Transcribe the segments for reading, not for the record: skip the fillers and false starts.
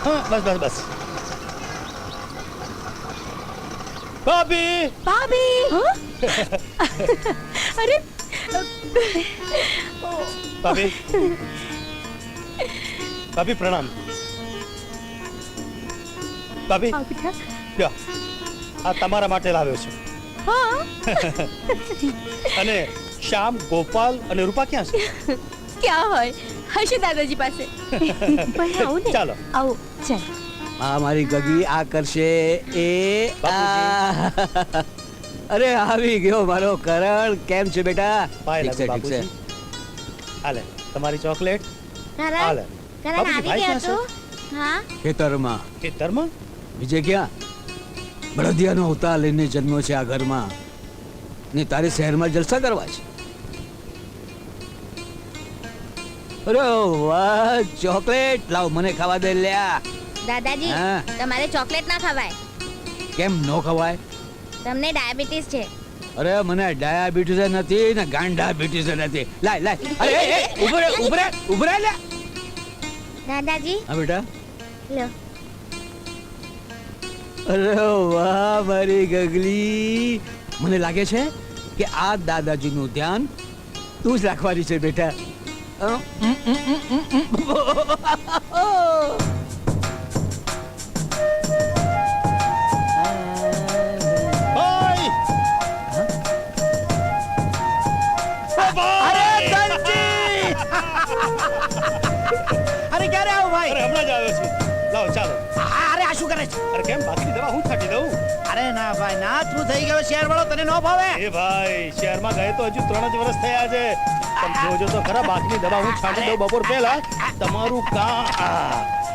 हाँ बस बस बस भाभी भाभी अरे भाभी भाभी प्रणाम ભાભી લ્યો આ તમારા માટે લાવ્યો છું હા અને શ્યામ ગોપાલ અને રૂપા ક્યાં છે ક્યાં હોય હશે દાદાજી પાસે ભાઈ આવો ને ચાલો આવો ચાલ આ મારી ગગી આ કરશે એ અરે આવી ગયો મારો કરણ કેમ છે બેટા પાય ઠીક છે લાગુ ઠીક છે બાપુજી હાલે તમારી ચોકલેટ કરણ હાલે કરણ બાપુજી, આવી ભાઈ ગયા ક્યાં તો હા ખેતરમાં ખેતરમાં બીજે ક્યાં બળદિયાનો અવતાર લઈને જન્મ્યો છે આ ઘરમાં ને તારે શહેરમાં જલસા કરવા છે અરે વાહ ચોકલેટ લાવ મને ખાવા દે લ્યા દાદાજી હા. તમારે ચોકલેટ ના ખવાય કેમ નો ખવાય તમને ડાયાબિટીસ છે અરે મને ડાયાબિટીસ નથી ને ગાંડાબિટીસ નથી લાય લાય અરે એ ઉભરે લે દાદાજી હા બેટા લ્યો અરે વાહ મારી ગગલી મને લાગે છે કે આ દાદાજીનું ધ્યાન તું જ રાખવાની છે બેટા ભાઈ અરે ધનજી અરે ક્યારે આવું ભાઈ અરે હમણાં જ આવ્યો છું લાવો ચાલો અરે આ શું કરે છે અરે કેમ બાકીની દવા હું છાંટી દઉં અરે ના ભાઈ ના તું થઈ ગયો શેર વાળો તને ન ભાવે એ ભાઈ શહેરમાં ગયે તો હજુ 3 જ વર્ષ થયા છે પણ જોજો તો ખરા બાકીની દવા હું છાંટી દઉં બપોર પહેલા તમારું કામ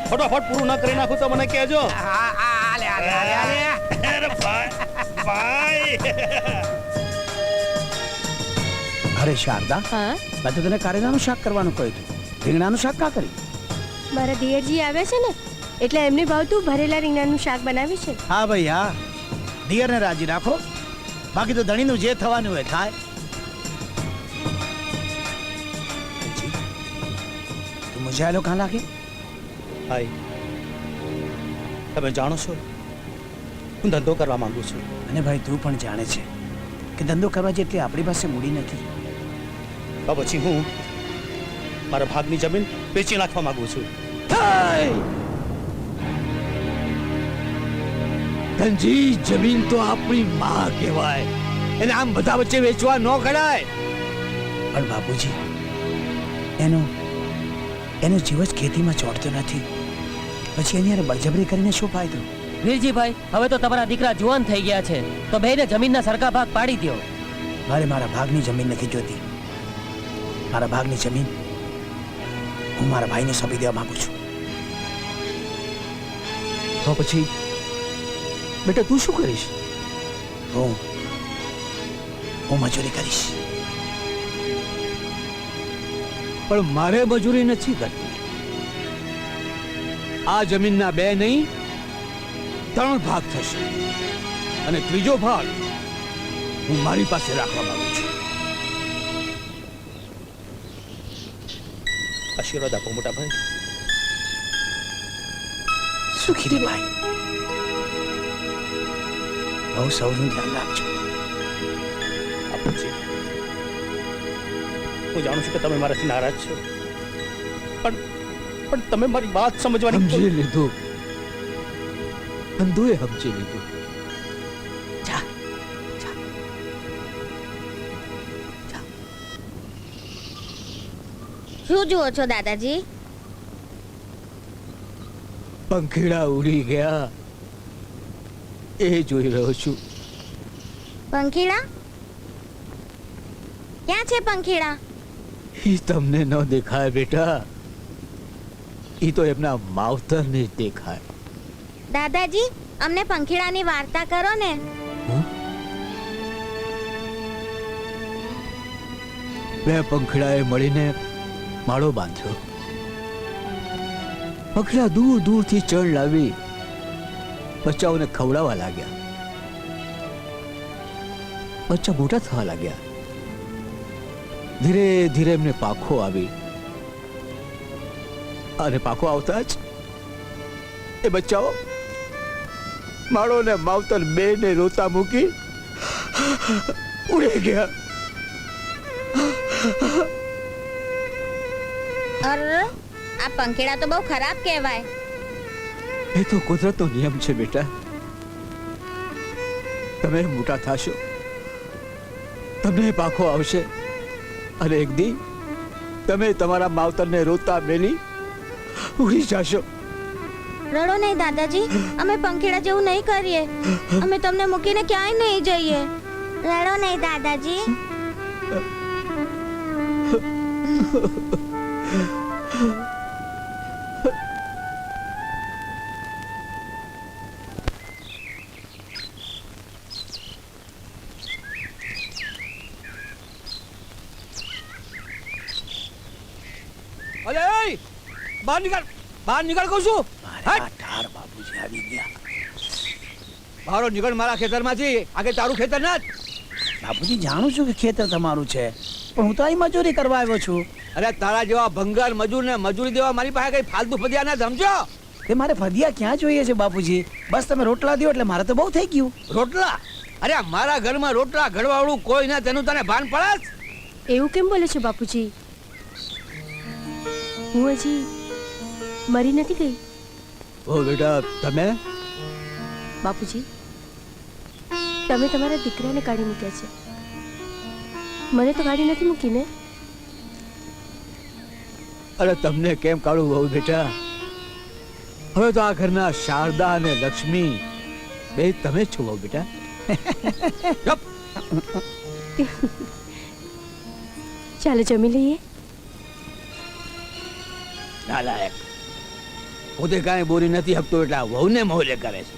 ફટાફટ પૂરું ન કરી નાખું તો મને કહેજો અરે ભાઈ અરે શારદા હા મેં તો તને કારેલાનું શાક કરવાનું કહ્યું હતું રીંગણાનું શાક કા કરી મારા દિયરજી આવ્યા છે ને એટલે એમને ભાવતું ભરેલા રીંગણાનું શાક બનાવ્યું છે હા ભાઈ હા દિયરને રાજી રાખો બાકી તો ધણીનું જે થવાનું હોય થાય તું મુજાયેલો કાં લાગે ભાઈ તમે જાણો છો હું ધંધો કરવા માંગુ છું અને ભાઈ તું પણ જાણે છે કે ધંધો કરવા જેટલી આપણી પાસે મૂડી નથી તો પછી હું મારા ભાગની જમીન વેચી નાખવા માંગુ છું ધનજી જમીન તો આપણી માં કહેવાય એને આમ બધા વચ્ચે વેચવા ન કરાય પણ બાપુજી એનો જીવ જ ખેતીમાં ચોટતો નથી પછી એની હારે બળજબરી કરીને શું ફાયદો વીરજીભાઈ હવે તો તમારા દીકરા જુવાન થઈ ગયા છે તો બેને જમીનના સરખા ભાગ પાડી દો મારે મારા ભાગની જમીન નથી જોતી મારા ભાગની જમીન હું મારા ભાઈને સોંપી દેવા માંગુ છું તો પછી બેટા તું શું કરીશ હું મજૂરી કરીશ પણ મારે મજૂરી નથી કરવી આ જમીનના 2 નહીં 3 ભાગ થશે અને ત્રીજો ભાગ હું મારી પાસે રાખવા માંગુ છું આશીર્વાદ આપો મોટા ભાઈ સુખી રે ભાઈ બહુ સૌનું ધ્યાન રાખજો બાપુજી હું જાણું છું કે તમે મારાથી નારાજ છો પણ તમે મારી વાત સમજવાની સમજી લીધું અંધુએ સમજી લીધું જા જા જા શું જુઓ છો દાદાજી પંખીડા ઉડી ગયા એ જોઈ રહ્યો છું પંખીડા ક્યાં છે પંખીડા ઈ તમને ન દેખાય બેટા ઈ તો એમના માવતરને જ દેખાય દાદાજી અમને પંખીડાની વાર્તા કરો ને બે પંખીડાએ મળીને માળો બાંધ્યો પંખીડા દૂર દૂરથી ચણ લાવી બચ્ચાઓને ખવડાવવા લાગ્યા બચ્ચા મોટા થવા લાગ્યા ધીરે ધીરે એમને પાંખો આવી અને પાંખો આવતા જ એ બચ્ચાઓ માળો ને માવતર બે ને રોતા મૂકી ઉડી ગયા. અરે આ પંખેડા તો બહુ ખરાબ કહેવાય. એ તો કુદરતનો નિયમ છે બેટા. તમે મોટા થશો, તમને પાખો આવશે અને એક દી તમે તમારા માવતરને રોતા મેલી ઉડી જશો. રડો નહીં દાદાજી, અમે પંખેડા જેવું નહીં કરીએ. અમે તમને મૂકીને ક્યાંય નહીં જઈએ. રડો નહીં દાદાજી. અલે એય! બહાર નીકળ, બહાર નીકળ કહું છું. મારા ઠાર બાપુજી આવી ગયા. બહાર નીકળ મારા ખેતરમાંથી. આગળ તારું ખેતર ના જ. બાપુજી જાણું છું કે ખેતર તમારું છે, પણ હું તો અહીં મજૂરી કરવા આવ્યો છું. અરે તારા જેવા ભંગાર મજૂરને મજૂરી દેવા મારી પાસે કઈ ફાલતુ ફદિયા ના સમજો. તે મારે ફદિયા ક્યાં જોઈએ છે બાપુજી? બસ તમે રોટલા દો એટલે મારે તો બહુ થઈ ગયું. રોટલા? અરે મારા ઘરમાં રોટલા ઘડવાવાળું કોઈ ના, તેનું તને ભાન પડે? એવું કેમ બોલે છો બાપુજી? હું હજી મરી નથી ગઈ. ઓ બેટા તમે બાપુજી, તમે તમારા દીકરાને કાઢી મૂક્યા છે, મને તો કાઢી નથી મૂકીને. અરે તમને કેમ કાઢું બહુ બેટા? હવે તો આ ઘરના શારદા અને લક્ષ્મી બે તમે જ છો બહુ બેટા. ચાલો જમી લઈએ. નાલાયક, પોતે કાંઈ બોરી નથી હકતો એટલે આ વહુને મોહલે કરે છે.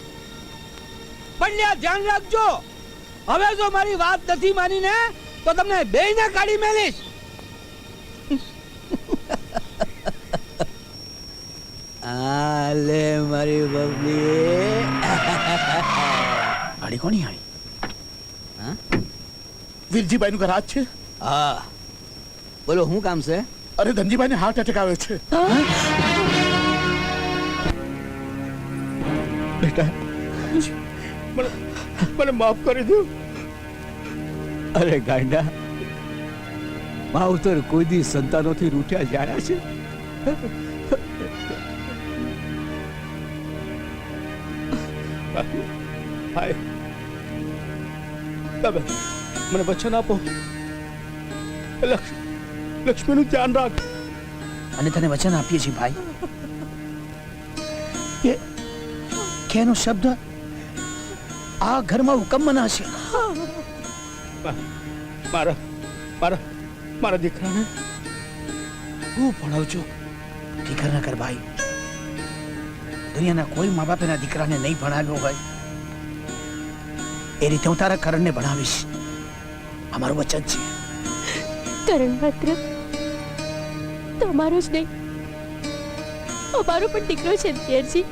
પણ લ્યા ધ્યાન રાખજો, હવે જો મારી વાત નથી માની ને તો તમને બેયને કાઢી મેલીશ. આલે મારી બબલી. ગાડી કોની આવી? વીરજીભાઈ નું ઘર છે. હા બોલો, શું કામ છે? અરે ધનજીભાઈ ને હાર્ટ એટેક આવે છે. બેટા મને માફ કરી દો. અરે ગાંડા, માવતર કોઈ દી સંતાનોથી રૂઠ્યા જાણ્યા છે? હાય, તમે મને વચન આપો, લક્ષ્મીનું ધ્યાન રાખ. અને તને વચન આપીએ છીએ ભાઈ કે એનો શબ્દ આ ઘરમાં હુકમ મનાશે. મારા મારા મારા દીકરાને હું ભણાવજો. ફિકર ન કર ભાઈ, દુનિયાના કોઈ મા બાપ એના દીકરાને નહીં ભણાવ્યો હોય એ રીતે હું તારા કરણને ભણાવીશ. અમારું વચન છે. કરણ માત્ર તમારો જ નહીં, અમારો પણ દીકરો છે દિયરજી.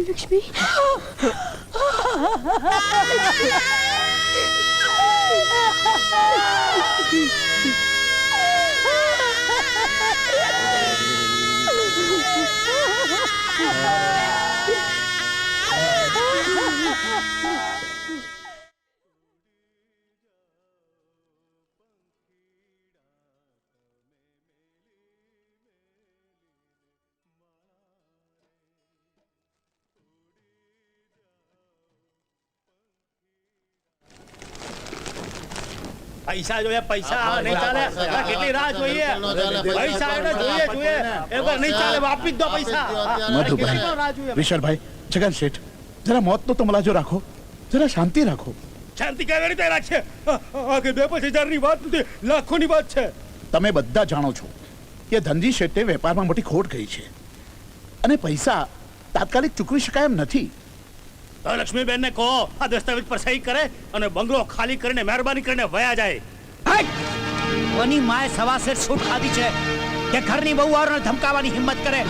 લક્ષ્મી, પૈસા જોઈએ, પૈસા નહીં ચાલે. કેટલી રાહ જોઈએ? પૈસા એટલે જોઈએ જોઈએ, એ વગર નહીં ચાલે. આપી જ દો પૈસા. મધુભાઈ, વિશાલભાઈ, જગન શેઠ, જરા મોતનો તો મલાજો રાખો, જરા શાંતિ રાખો. શાંતિ કેવી રીતે રાખશે? આ કે 2-5 હજારની વાત નથી, લાખોની વાત છે. તમે બધા જાણો છો કે ધનજી શેઠે વેપારમાં મોટી ખોટ ગઈ છે અને પૈસા તાત્કાલિક ચૂકવી શકાય એમ નથી. લક્ષ્મીબેન ને કહો આ દસ્તાવેજ પર સહી કરે અને બંગલો ખાલી કરીને મહેરબાની કરીને વયા જાય. કોની માએ સવાસેર છૂટ ખાધી છે કે ઘરની બહુવારોને ધમકાવવાની હિંમત કરે?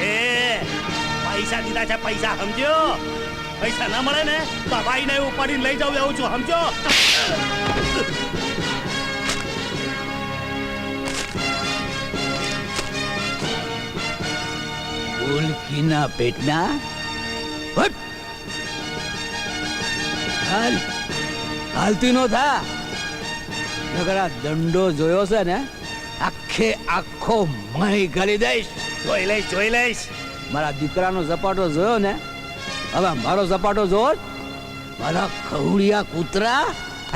એ પૈસા દીધા છે, પૈસા સમજ્યો? પૈસા ના મળે ને તો આ ભાઈને ઉપાડીને લઈ જાવ એવું છું સમજો. ઉલ્કીના પેટના હટ! હાલ હાલતી નો થા નગર આ દંડો જોયો છે ને આખે આખો મહી કરી દઈશ. જોઈ લઈશ. મારા દીકરાનો ઝપાટો જોયો ને હવે મારો ઝપાટો જોર મારા ખવડિયા કૂતરા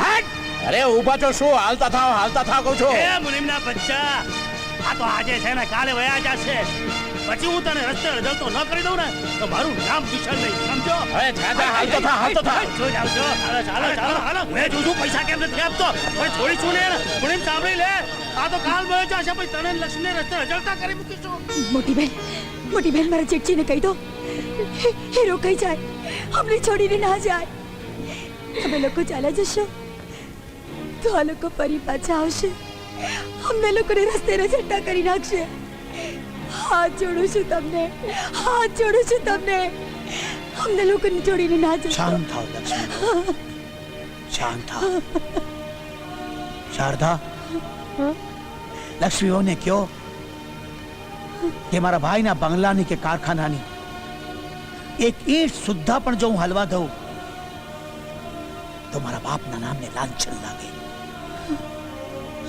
હટ! અરે ઊભા છો શું હાલતા થાવ કહું છું. એ મુનિમના બચ્ચા આ તો આજે છે ને કાલે વયા જશે. પછી હું તને રસ્તે અડધો ન કરી દઉં ને તો મારું નામ વિશાલ નહીં સમજો. અરે જા હાલતા થા. જો જાવ છો. ચાલો હું જોઉં છું પૈસા કેમ નથી આપતો. હવે છોડીશું ને મુનિમ સાંભળી લે આ તો કાલ વયો જશે પછી તને લક્ષ્મીને રસ્તે અજળતા કરી મૂકીશું. મોટી બેન મારા જેઠજીને કહી દો એ રોકાઈ જાય અમને છોડીને ના જાય. તમે લોકો ચાલ્યા જશો તો આ લોકો ફરી પાછા આવશે અમને લોકોને રસ્તે રઝળતા કરી નાખશે. હાથ જોડું છું તમને અમને લોકોને છોડીને ના જશો. શાંત થાવ લક્ષ્મી, શાંત થાવ. શારદા, લક્ષ્મીઓને કયો કે મારા ભાઈના બંગલાની કે કારખાનાની એક ઈંટ સુદ્ધા પણ જો હું હલવા દઉં તો મારા બાપના નામને લાંછન લાગે.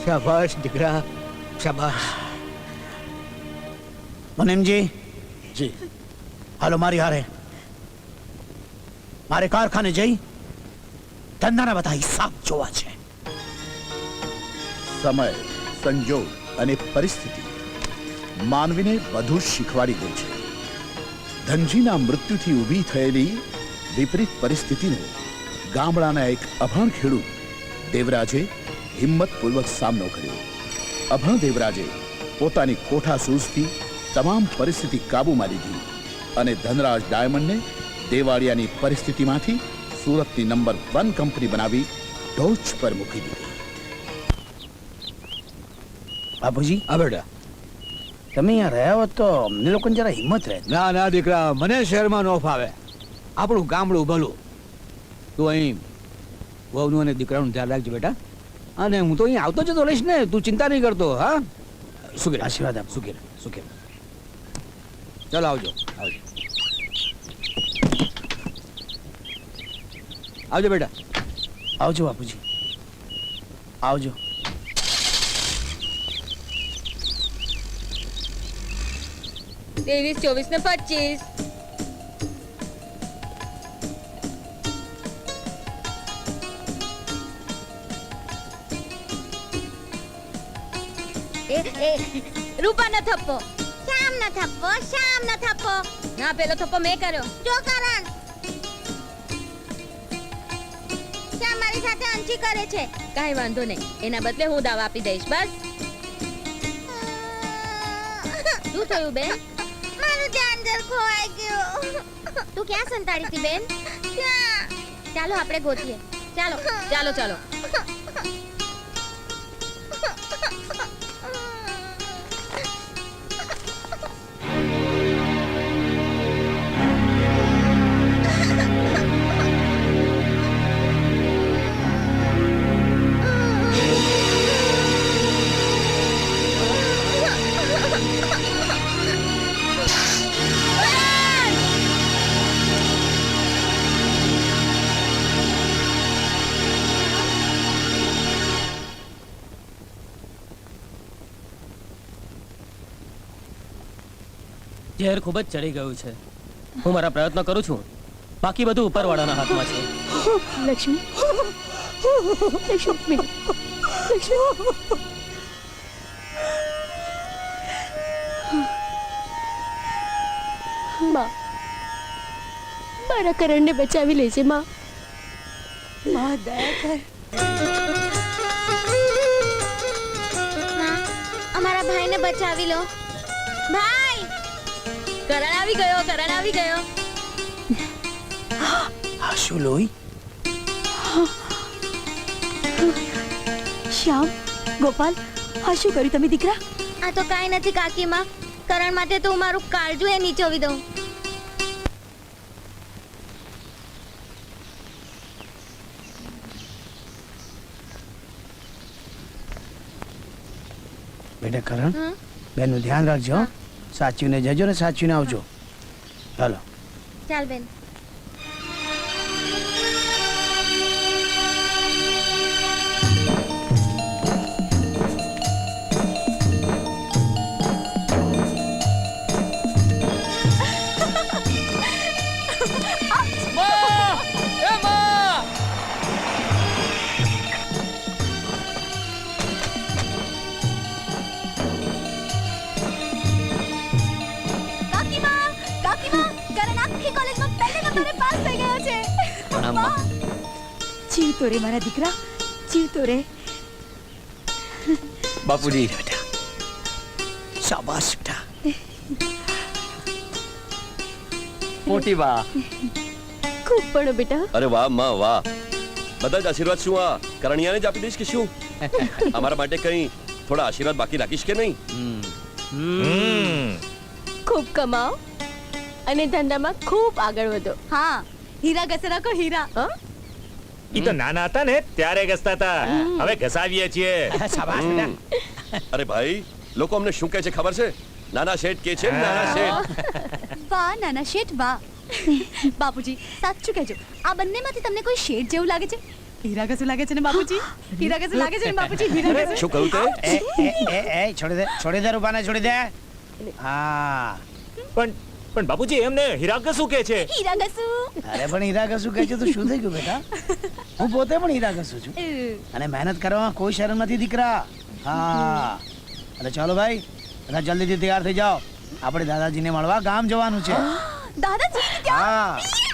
શાબાશ દીકરા શાબાશ. મુનિમજી, જી હાલો મારી હારે. મારે કારખાને જઈ ધંધાના બધા હિસાબ જોવા છે. સમય, સંજોગ અને પરિસ્થિતિ માનવીને બધું શીખવાડી દે છે. ધનજીના મૃત્યુથી ઊભી થયેલી વિપરીત પરિસ્થિતિનો ગામડાના એક અભણ ખેડૂત દેવરાજે હિંમતપૂર્વક સામનો કર્યો. અભણ દેવરાજે પોતાની કોઠા સૂઝથી તમામ પરિસ્થિતિ કાબૂમાં લીધી અને ધનરાજ ડાયમંડને દેવાળિયાની પરિસ્થિતિમાંથી સુરતની નંબર 1 કંપની બનાવી ટોચ પર મૂકી દીધી. બાપુજી, આ બેટા તમે અહીંયા રહ્યા હોત તો અમને લોકોને જરા હિંમત રહે. ના ના દીકરા મને શહેરમાં ન ફાવે. આપણું ગામડું ભલું. તું અહીં વહુનું અને દીકરાનું ધ્યાન રાખજો બેટા. અને હું તો અહીં આવતો જતો રહીશ ને, તું ચિંતા નહીં કરતો. હા શું કે આશીર્વાદ આપ. શું કે ચાલો આવજો બેટા. આવજો બાપુજી, આવજો. 23, 24 ને 25. રૂપાનો થપ્પો. શ્યામનો થપ્પો. ના પેલો થપ્પો મેં કર્યો. જો કરણ. શ્યામ મારી સાથે અંચી કરે છે. કાંઈ વાંધો નહીં, એના બદલે હું દાવ આપી દઈશ. બસ. શું થયું બેન? મારું ધ્યાન જર ખોવાઈ ગયું. તું ક્યાં સંતાડી હતી બેન? ચાલો આપણે ગોતીએ. ચાલો. ઝેર ખૂબ જ ચડી ગયું છે. હું મારા પ્રયત્નો કરું છું, બાકી બધું ઉપરવાળાના હાથમાં છે. લક્ષ્મી, માં, મારા કરણને બચાવી લેજે માં. દયા કર. અમારા ભાઈને બચાવી લો. ભાઈ, કરણ આવી ગયો. આ શું લોહી? શ્યામ, ગોપાલ, આ શું કર્યું તમે દીકરા? આ તો કાંઈ નથી કાકીમાં. કરણ માટે તો હું મારું કાળજું એ નીચોવી દઉં. માટે કરણ હમ. બેનનું ધ્યાન રાખજો હો. સાચવીને જજો ને સાચવીને આવજો ચાલો ચાલ બેન કાકીમા કરણ આખી કોલેજમાં પહેલે નંબરે પાસ થઈ ગયો છે જીવતો રે મારા દીકરા જીવતો રે બાપુજી બેટા શાબાશ બેટા મોટી બા ખૂબ ભણો બેટા અરે વાહ માં વાહ બધા જ આશીર્વાદ શું આ કરણિયાને જ આપી દઈશ કે શું અમારા માટે કઈ થોડા આશીર્વાદ બાકી રાખીશ કે નહીં ખૂબ કમાઓ અને ધંધામાં ખૂબ આગળ વધો હા હીરા ઘસે રાખો હીરા ઈ તો નાના હતા ને ત્યારે ઘસતા હતા હવે ઘસાવીએ છીએ શાબાશ બેટા અરે ભાઈ લોકો અમને શું કહે છે ખબર છે નાના શેઠ કે છે નાના શેઠ વાહ નાના શેઠ વાહ બાપુજી સાચું કહેજો આ બંનેમાંથી તમને કોઈ શેઠ જેવું લાગે છે હીરા ઘસું લાગે છે ને બાપુજી હીરા ઘસું લાગે છે ને બાપુજી હીરા ઘસું શું કહ્યું તે એ છોડી દે રૂપાને છોડી દે હા પણ બાપુજી એમને હીરા શું કે છે હીરા ઘસું અરે પણ હીરા ઘસું કહે છે તો શું થઈ ગયું બેટા હું પોતે પણ હીરા ઘસું છું અને મહેનત કરવામાં કોઈ શરમ નથી દીકરા હા એટલે ચાલો ભાઈ બધા જલ્દીથી તૈયાર થઈ જાઓ આપણે દાદાજીને મળવા ગામ જવાનું છે દાદાજી હા